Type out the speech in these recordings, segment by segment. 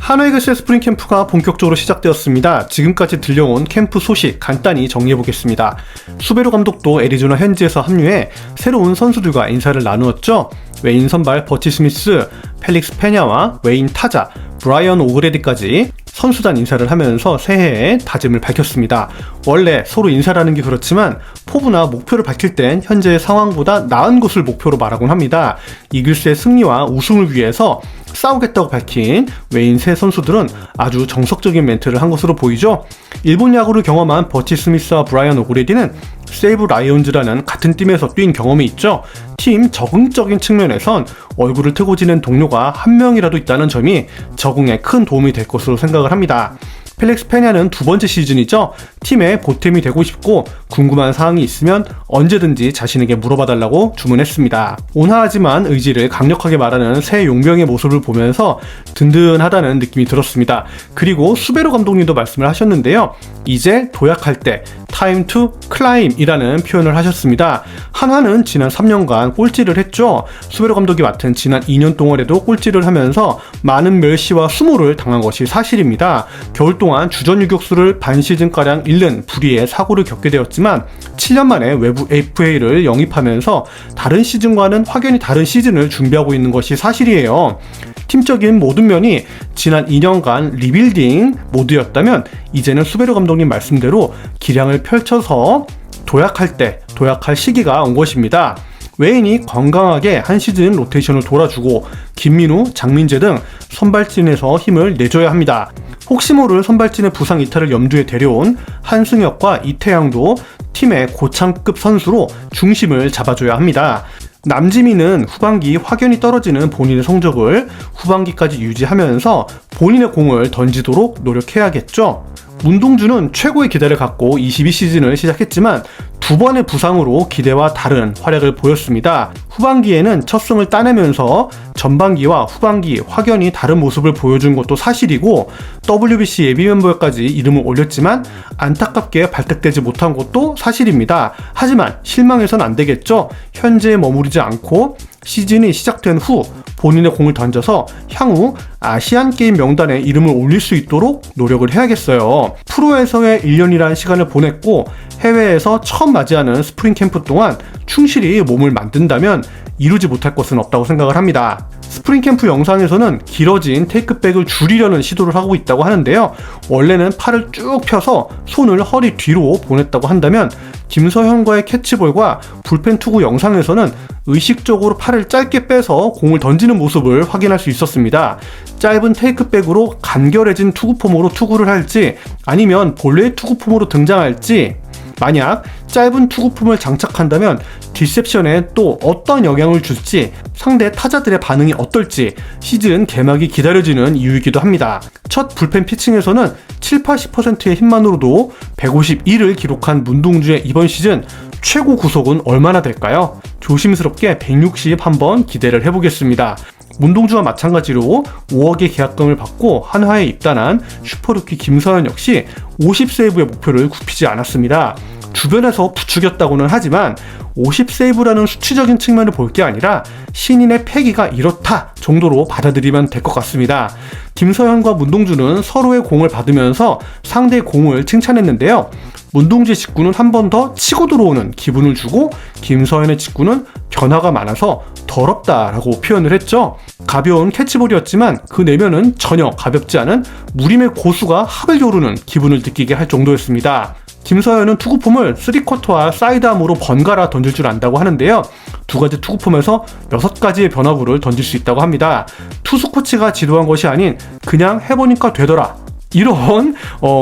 한화이글스의 스프링 캠프가 본격적으로 시작되었습니다. 지금까지 들려온 캠프 소식 간단히 정리해보겠습니다. 수베로 감독도 애리조나 현지에서 합류해 새로운 선수들과 인사를 나누었죠. 웨인 선발 버티 스미스, 펠릭스 페냐와 웨인 타자, 브라이언 오그레디까지 선수단 인사를 하면서 새해에 다짐을 밝혔습니다. 원래 서로 인사를 하는 게 그렇지만 포부나 목표를 밝힐 땐 현재의 상황보다 나은 것을 목표로 말하곤 합니다. 이글스의 승리와 우승을 위해서 싸우겠다고 밝힌 웨인 세 선수들은 아주 정석적인 멘트를 한 것으로 보이죠. 일본 야구를 경험한 버티 스미스와 브라이언 오그레디는 세이브 라이온즈라는 같은 팀에서 뛴 경험이 있죠. 팀 적응적인 측면에선 얼굴을 트고 지낸 동료가 한 명이라도 있다는 점이 적응에 큰 도움이 될 것으로 생각을 합니다. 펠릭스 페냐는 두 번째 시즌이죠. 팀의 보탬이 되고 싶고 궁금한 사항이 있으면 언제든지 자신에게 물어봐달라고 주문했습니다. 온화하지만 의지를 강력하게 말하는 새 용병의 모습을 보면서 든든하다는 느낌이 들었습니다. 그리고 수베로 감독님도 말씀을 하셨는데요. 이제 도약할 때 time to climb 이라는 표현을 하셨습니다. 한화는 지난 3년간 꼴찌를 했죠. 수베로 감독이 맡은 지난 2년 동안에도 꼴찌를 하면서 많은 멸시와 수모를 당한 것이 사실입니다. 겨울 동안 주전 유격수를 반 시즌가량 잃는 불의의 사고를 겪게 되었지만 7년 만에 외부 FA를 영입하면서 다른 시즌과는 확연히 다른 시즌을 준비하고 있는 것이 사실이에요. 팀적인 모든 면이 지난 2년간 리빌딩 모드였다면 이제는 수베로 감독님 말씀대로 기량을 펼쳐서 도약할 시기가 온 것입니다. 웨인이 건강하게 한 시즌 로테이션을 돌아주고 김민우, 장민재 등 선발진에서 힘을 내줘야 합니다. 혹시 모를 선발진의 부상 이탈을 염두에 데려온 한승혁과 이태양도 팀의 고창급 선수로 중심을 잡아줘야 합니다. 남지민은 후반기 확연히 떨어지는 본인의 성적을 후반기까지 유지하면서 본인의 공을 던지도록 노력해야겠죠. 문동주는 최고의 기대를 갖고 22시즌을 시작했지만 두 번의 부상으로 기대와 다른 활약을 보였습니다. 후반기에는 첫 승을 따내면서 전반기와 후반기 확연히 다른 모습을 보여준 것도 사실이고 WBC 예비 멤버까지 이름을 올렸지만 안타깝게 발탁되지 못한 것도 사실입니다. 하지만 실망해서는 안 되겠죠. 현재에 머무르지 않고 시즌이 시작된 후 본인의 공을 던져서 향후 아시안게임 명단에 이름을 올릴 수 있도록 노력을 해야겠어요. 프로에서의 1년이라는 시간을 보냈고 해외에서 처음 맞이하는 스프링 캠프 동안 충실히 몸을 만든다면 이루지 못할 것은 없다고 생각을 합니다. 스프링 캠프 영상에서는 길어진 테이크백을 줄이려는 시도를 하고 있다고 하는데요. 원래는 팔을 쭉 펴서 손을 허리 뒤로 보냈다고 한다면 김서현과의 캐치볼과 불펜 투구 영상에서는 의식적으로 팔을 짧게 빼서 공을 던지는 모습을 확인할 수 있었습니다. 짧은 테이크백으로 간결해진 투구폼으로 투구를 할지 아니면 본래의 투구폼으로 등장할지 만약 짧은 투구폼을 장착한다면 디셉션에 또 어떤 영향을 줄지 상대 타자들의 반응이 어떨지 시즌 개막이 기다려지는 이유이기도 합니다. 첫 불펜 피칭에서는 7-80%의 힘만으로도 151을 기록한 문동주의 이번 시즌 최고 구속은 얼마나 될까요? 조심스럽게 160 한번 기대를 해보겠습니다. 문동주와 마찬가지로 5억의 계약금을 받고 한화에 입단한 슈퍼루키 김서현 역시 50세이브의 목표를 굽히지 않았습니다. 주변에서 부추겼다고는 하지만 50세이브라는 수치적인 측면을 볼 게 아니라 신인의 패기가 이렇다 정도로 받아들이면 될 것 같습니다. 김서현과 문동주는 서로의 공을 받으면서 상대의 공을 칭찬했는데요. 문동주의 직구는 한 번 더 치고 들어오는 기분을 주고 김서현의 직구는 변화가 많아서 더럽다라고 표현을 했죠. 가벼운 캐치볼이었지만 그 내면은 전혀 가볍지 않은 무림의 고수가 합을 겨루는 기분을 느끼게 할 정도였습니다. 김서현은 투구폼을 3쿼터와 사이드암으로 번갈아 던질 줄 안다고 하는데요. 두 가지 투구폼에서 6가지의 변화구를 던질 수 있다고 합니다. 투수 코치가 지도한 것이 아닌 그냥 해보니까 되더라 이런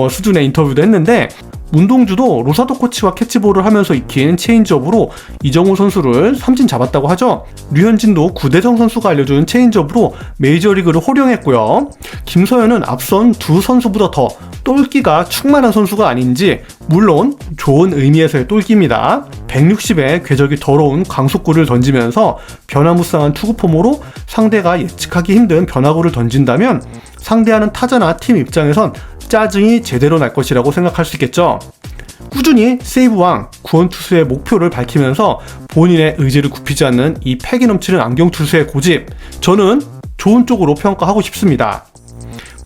수준의 인터뷰도 했는데 문동주도 로사도 코치와 캐치볼을 하면서 익힌 체인지업으로 이정우 선수를 삼진 잡았다고 하죠. 류현진도 구대성 선수가 알려준 체인지업으로 메이저리그를 호령했고요. 김서현은 앞선 두 선수보다 더 똘끼가 충만한 선수가 아닌지 물론 좋은 의미에서의 똘끼입니다. 160에 궤적이 더러운 강속구를 던지면서 변화무쌍한 투구폼으로 상대가 예측하기 힘든 변화구를 던진다면 상대하는 타자나 팀 입장에선 짜증이 제대로 날 것이라고 생각할 수 있겠죠. 꾸준히 세이브왕, 구원투수의 목표를 밝히면서 본인의 의지를 굽히지 않는 이 패기 넘치는 안경투수의 고집, 저는 좋은 쪽으로 평가하고 싶습니다.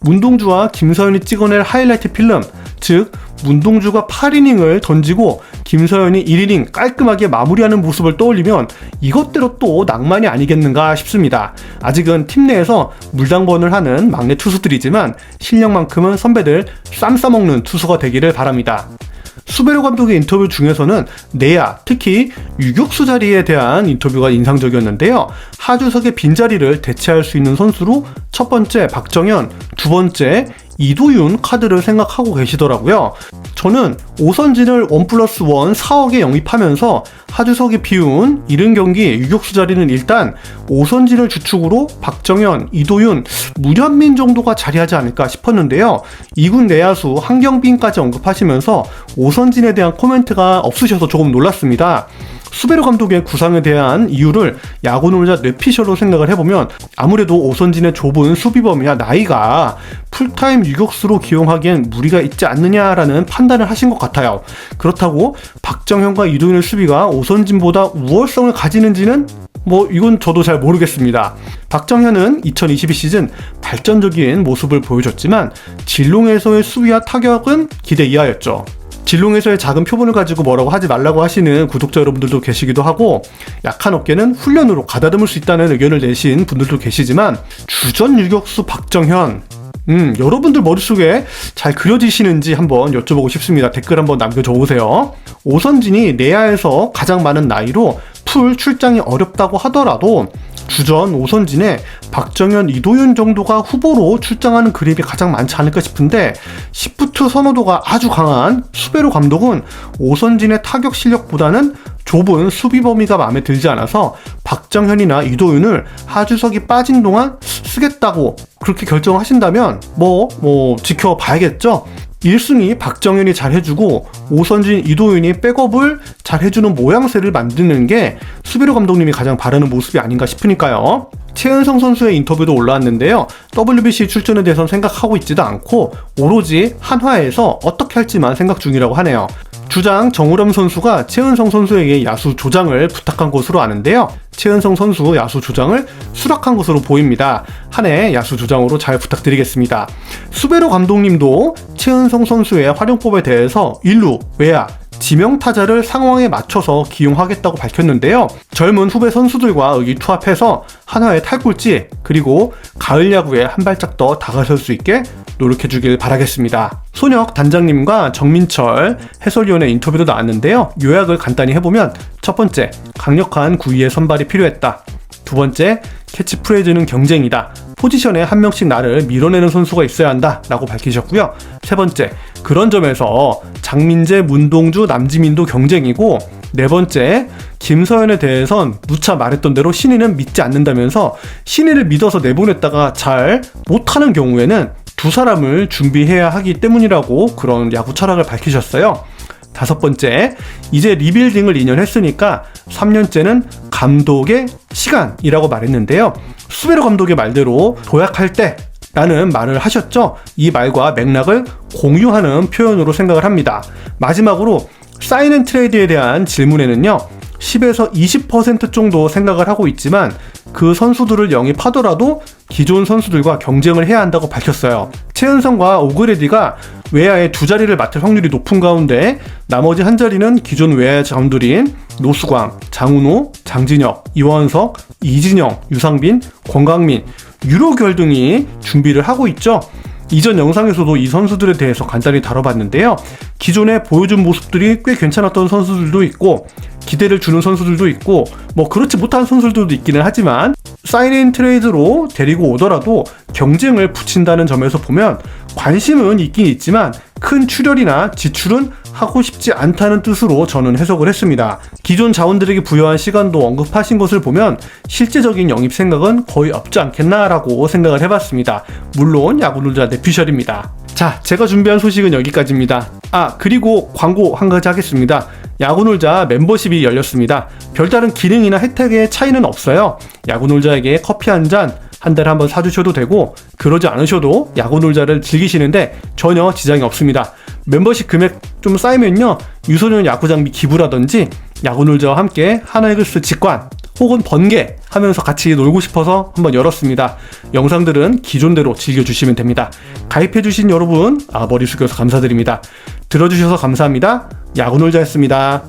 문동주와 김서현이 찍어낼 하이라이트 필름, 즉 문동주가 8이닝을 던지고 김서현이 1이닝 깔끔하게 마무리하는 모습을 떠올리면 이것대로 또 낭만이 아니겠는가 싶습니다. 아직은 팀 내에서 물당번을 하는 막내 투수들이지만 실력만큼은 선배들 쌈 싸먹는 투수가 되기를 바랍니다. 수베로 감독의 인터뷰 중에서는 내야, 특히 유격수 자리에 대한 인터뷰가 인상적이었는데요. 하주석의 빈자리를 대체할 수 있는 선수로 첫 번째 박정현, 두 번째 이도윤 카드를 생각하고 계시더라고요. 저는 오선진을 1+1 4억에 영입하면서 하주석이 비운 70경기 유격수 자리는 일단 오선진을 주축으로 박정현, 이도윤, 문현민 정도가 자리하지 않을까 싶었는데요. 2군 내야수 한경빈까지 언급하시면서 오선진에 대한 코멘트가 없으셔서 조금 놀랐습니다. 수베로 감독의 구상에 대한 이유를 야구놀자 뇌피셜로 생각을 해보면 아무래도 오선진의 좁은 수비범위와 나이가 풀타임 유격수로 기용하기엔 무리가 있지 않느냐라는 판단을 하신 것 같아요. 그렇다고 박정현과 이도윤의 수비가 오선진보다 우월성을 가지는지는 이건 저도 잘 모르겠습니다. 박정현은 2022 시즌 발전적인 모습을 보여줬지만 진롱에서의 수비와 타격은 기대 이하였죠. 진롱에서의 작은 표본을 가지고 뭐라고 하지 말라고 하시는 구독자 여러분들도 계시기도 하고, 약한 어깨는 훈련으로 가다듬을 수 있다는 의견을 내신 분들도 계시지만 주전 유격수 박정현, 여러분들 머릿속에 잘 그려지시는지 한번 여쭤보고 싶습니다. 댓글 한번 남겨줘 보세요. 오선진이 내야에서 가장 많은 나이로 풀 출장이 어렵다고 하더라도 주전 오선진에 박정현, 이도윤 정도가 후보로 출장하는 그림이 가장 많지 않을까 싶은데, 시프트 선호도가 아주 강한 수베로 감독은 오선진의 타격 실력보다는 좁은 수비 범위가 마음에 들지 않아서 박정현이나 이도윤을 하주석이 빠진 동안 쓰겠다고 그렇게 결정하신다면 지켜봐야겠죠. 1순위 박정현이 잘 해주고 오선진, 이도윤이 백업을 잘 해주는 모양새를 만드는 게 수베로 감독님이 가장 바라는 모습이 아닌가 싶으니까요. 최은성 선수의 인터뷰도 올라왔는데요. WBC 출전에 대해서는 생각하고 있지도 않고 오로지 한화에서 어떻게 할지만 생각 중이라고 하네요. 주장 정우람 선수가 최은성 선수에게 야수 조장을 부탁한 것으로 아는데요. 최은성 선수 야수 조장을 수락한 것으로 보입니다. 한 해 야수 조장으로 잘 부탁드리겠습니다. 수베로 감독님도 최은성 선수의 활용법에 대해서 1루, 외야, 지명타자를 상황에 맞춰서 기용하겠다고 밝혔는데요. 젊은 후배 선수들과 의기투합해서 한화의 탈꼴찌, 그리고 가을 야구에 한 발짝 더 다가설 수 있게 노력해주길 바라겠습니다. 손혁 단장님과 정민철 해설위원의 인터뷰도 나왔는데요. 요약을 간단히 해보면, 첫 번째, 강력한 구위의 선발이 필요했다. 두 번째, 캐치프레이즈는 경쟁이다. 포지션에 한 명씩 나를 밀어내는 선수가 있어야 한다 라고 밝히셨고요. 세 번째, 그런 점에서 장민재, 문동주, 남지민도 경쟁이고, 네 번째, 김서현에 대해선 누차 말했던 대로 신인은 믿지 않는다면서 신인을 믿어서 내보냈다가 잘 못하는 경우에는 두 사람을 준비해야 하기 때문이라고 그런 야구 철학을 밝히셨어요. 다섯 번째, 이제 리빌딩을 2년 했으니까 3년째는 감독의 시간이라고 말했는데요. 수베로 감독의 말대로 도약할 때 라는 말을 하셨죠. 이 말과 맥락을 공유하는 표현으로 생각을 합니다. 마지막으로 사인 앤 트레이드에 대한 질문에는요, 10에서 20% 정도 생각을 하고 있지만 그 선수들을 영입하더라도 기존 선수들과 경쟁을 해야 한다고 밝혔어요. 최은성과 오그레디가 외야의 두 자리를 맡을 확률이 높은 가운데 나머지 한 자리는 기존 외야의 자원들인 노수광, 장훈호, 장진혁, 이원석, 이진영, 유상빈, 권강민, 유로결 등이 준비를 하고 있죠. 이전 영상에서도 이 선수들에 대해서 간단히 다뤄봤는데요. 기존에 보여준 모습들이 꽤 괜찮았던 선수들도 있고 기대를 주는 선수들도 있고 그렇지 못한 선수들도 있기는 하지만 사인앤 트레이드로 데리고 오더라도 경쟁을 붙인다는 점에서 보면 관심은 있긴 있지만 큰 출혈이나 지출은 하고 싶지 않다는 뜻으로 저는 해석을 했습니다. 기존 자원들에게 부여한 시간도 언급하신 것을 보면 실제적인 영입 생각은 거의 없지 않겠나라고 생각을 해봤습니다. 물론 야구놀자 내피셜입니다. 자, 제가 준비한 소식은 여기까지입니다. 그리고 광고 한 가지 하겠습니다. 야구놀자 멤버십이 열렸습니다. 별다른 기능이나 혜택의 차이는 없어요. 야구놀자에게 커피 한 잔 한 달에 한번 사주셔도 되고, 그러지 않으셔도 야구놀자를 즐기시는데 전혀 지장이 없습니다. 멤버십 금액 좀 쌓이면요, 유소년 야구장비 기부라든지 야구놀자와 함께 하나이글스 직관, 혹은 번개 하면서 같이 놀고 싶어서 한번 열었습니다. 영상들은 기존대로 즐겨주시면 됩니다. 가입해주신 여러분 머리 숙여서 감사드립니다. 들어주셔서 감사합니다. 야구놀자였습니다.